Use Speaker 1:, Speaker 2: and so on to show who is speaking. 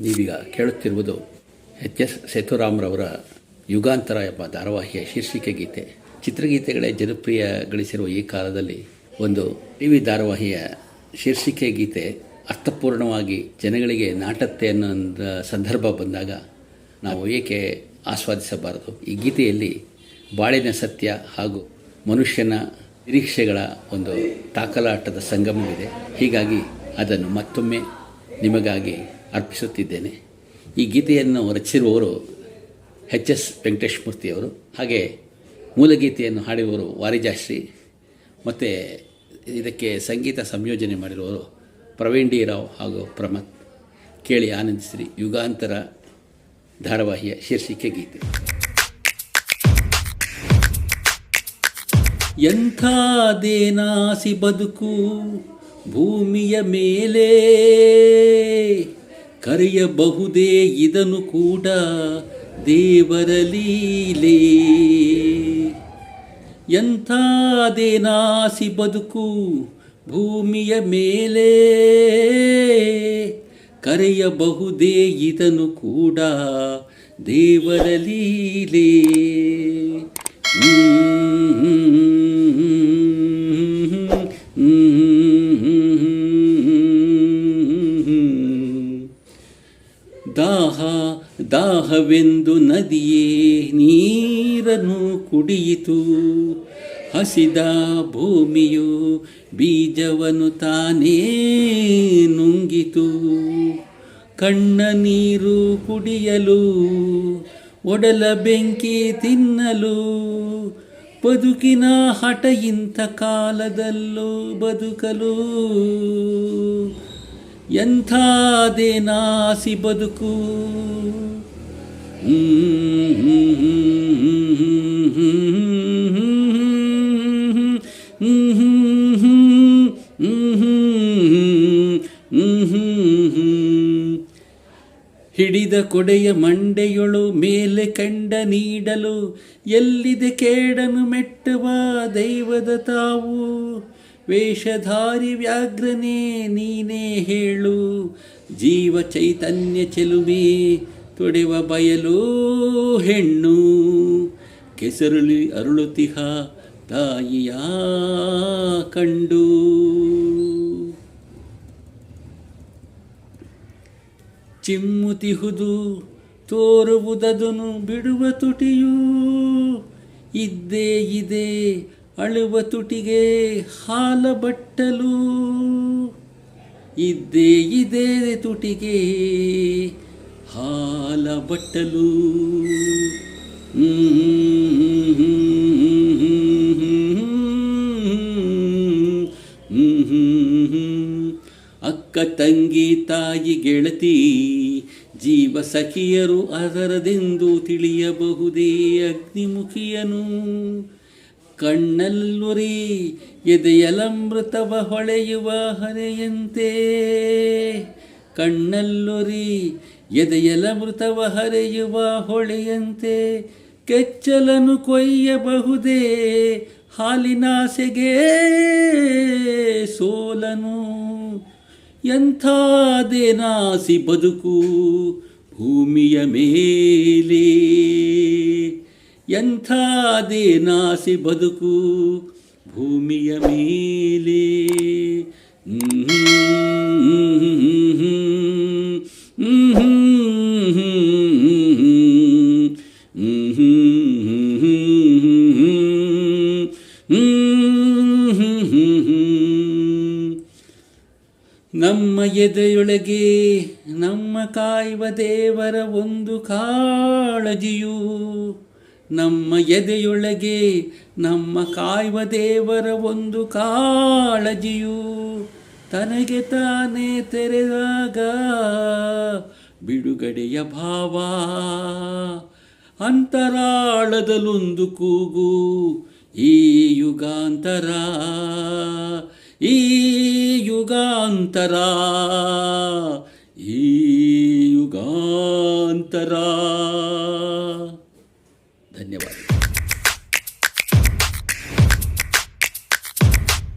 Speaker 1: ನೀವೀಗ ಕೇಳುತ್ತಿರುವುದು H S ಸೇತುರಾಮ್ರವರ ಯುಗಾಂತರ ಎಂಬ ಧಾರಾವಾಹಿಯ ಶೀರ್ಷಿಕೆ ಗೀತೆ. ಚಿತ್ರಗೀತೆಗಳೇ ಜನಪ್ರಿಯ ಗಳಿಸಿರುವ ಈ ಕಾಲದಲ್ಲಿ ಒಂದು ಟಿವಿ ಧಾರಾವಾಹಿಯ ಶೀರ್ಷಿಕೆ ಗೀತೆ ಅರ್ಥಪೂರ್ಣವಾಗಿ ಜನಗಳಿಗೆ ನಾಟತ್ತೆ ಅನ್ನೋ ಸಂದರ್ಭ ಬಂದಾಗ ನಾವು ಏಕೆ ಆಸ್ವಾದಿಸಬಾರದು? ಈ ಗೀತೆಯಲ್ಲಿ ಬಾಳಿನ ಸತ್ಯ ಹಾಗೂ ಮನುಷ್ಯನ ನಿರೀಕ್ಷೆಗಳ ಒಂದು ತಾಕಲಾಟದ ಸಂಗಮವಿದೆ. ಹೀಗಾಗಿ ಅದನ್ನು ಮತ್ತೊಮ್ಮೆ ನಿಮಗಾಗಿ ಅರ್ಪಿಸುತ್ತಿದ್ದೇನೆ. ಈ ಗೀತೆಯನ್ನು ರಚಿಸಿರುವವರು ಎಚ್ ಎಸ್ ವೆಂಕಟೇಶ್ ಮೂರ್ತಿಯವರು, ಹಾಗೆ ಮೂಲಗೀತೆಯನ್ನು ಹಾಡಿರುವವರು ವಾರಿಜಾಶ್ರೀ, ಮತ್ತು ಇದಕ್ಕೆ ಸಂಗೀತ ಸಂಯೋಜನೆ ಮಾಡಿರುವವರು ಪ್ರವೀಣ್ ಡಿ ರಾವ್ ಹಾಗೂ ಪ್ರಮತ್. ಕೇಳಿ ಆನಂದಿಸಿರಿ ಯುಗಾಂತರ ಧಾರಾವಾಹಿಯ ಶೀರ್ಷಿಕೆ ಗೀತೆ. ಎಂಥಾದೇನಾಸಿ ಬದುಕು ಭೂಮಿಯ ಮೇಲೆ, ಕರೆಯಬಹುದೇ ಇದನ್ನು ಕೂಡ ದೇವರ ಲೀಲೆ. ಎಂಥಾದೇನಾಸಿ ಬದುಕು ಭೂಮಿಯ ಮೇಲೆ, ಕರೆಯಬಹುದೇ ಇದನ್ನು ಕೂಡ ದೇವರ ಲೀಲೆ. ದಾಹವೆಂದು ನದಿಯೇ ನೀರನ್ನು ಕುಡಿಯಿತು, ಹಸಿದ ಭೂಮಿಯು ಬೀಜವನ್ನು ತಾನೇ ನುಂಗಿತು. ಕಣ್ಣ ನೀರು ಕುಡಿಯಲು, ಒಡಲ ಬೆಂಕಿ ತಿನ್ನಲು, ಬದುಕಿನ ಹಠ ಇಂಥ ಕಾಲದಲ್ಲೂ ಬದುಕಲು. ಎಂಥಾದೇನಾಸಿ ಬದುಕು. ಹಿಡಿದ ಕೊಡೆಯ ಮಂಡೆಯೊಳು ಮೇಲೆ ಕಂಡ ನೀಡಲು, ಎಲ್ಲಿದೆ ಕೇಡನು ಮೆಟ್ಟುವ ದೈವದ ತಾವು. ವೇಷಧಾರಿ ವ್ಯಾಘ್ರನೇ ನೀನೇ ಹೇಳು, ಜೀವ ಚೈತನ್ಯ ಚೆಲುವೆ ತೊಡೆವ ಬಯಲು ಹೆಣ್ಣು. ಕೆಸರುಳಿ ಅರಳುತಿಹ ತಾಯಿಯ ಕಂಡು. ಚಿಮ್ಮುತಿಹುದು ತೋರುವುದದನು ಬಿಡುವ ತುಟಿಯೂ, ಇದ್ದೇ ಇದೆ ಅಳುವ ತುಟಿಗೆ ಹಾಲ ಬಟ್ಟಲು. ಇದ್ದೇ ಇದೆ ತುಟಿಗೆ ಹಾಲ ಬಟ್ಟಲು. ಅಕ್ಕ ತಂಗಿ ತಾಯಿ ಗೆಳತಿ ಜೀವ ಸಖಿಯರು ಅದರದೆಂದು ತಿಳಿಯಬಹುದೇ ಅಗ್ನಿಮುಖಿಯನು. ಕಣ್ಣಲ್ಲುರಿ ಎದೆಯಲಮೃತವ ಹೊಳೆಯುವ ಹರೆಯಂತೆ, ಕಣ್ಣಲ್ಲುರಿ ಎದೆಯಲಮೃತವ ಹರೆಯುವ ಹೊಳೆಯಂತೆ. ಕೆಚ್ಚಲನು ಕೊಯ್ಯಬಹುದೇ ಹಾಲಿನಾಸೆಗೆ ಸೋಲನು. ಎಂಥಾದೇನಾಸಿ ಬದುಕು ಭೂಮಿಯ ಮೇಲೆ, ಎಂಥಾದೇನಾಸಿ ಬದುಕು ಭೂಮಿಯ ಮೇಲೆ. ನಮ್ಮ ಎದೆಯೊಳಗೆ ನಮ್ಮ ಕಾಯುವ ದೇವರ ಒಂದು ಕಾಳಜಿಯು, ನಮ್ಮ ಎದೆಯೊಳಗೆ ನಮ್ಮ ಕಾಯುವ ದೇವರ ಒಂದು ಕಾಳಜಿಯು. ತನಗೆ ತಾನೇ ತೆರೆದಾಗ ಬಿಡುಗಡೆಯ ಭಾವ, ಅಂತರಾಳದಲ್ಲೊಂದು ಕೂಗು ಈ ಯುಗಾಂತರ, ಈ ಯುಗಾಂತರ, ಈ ಯುಗಾಂತರ.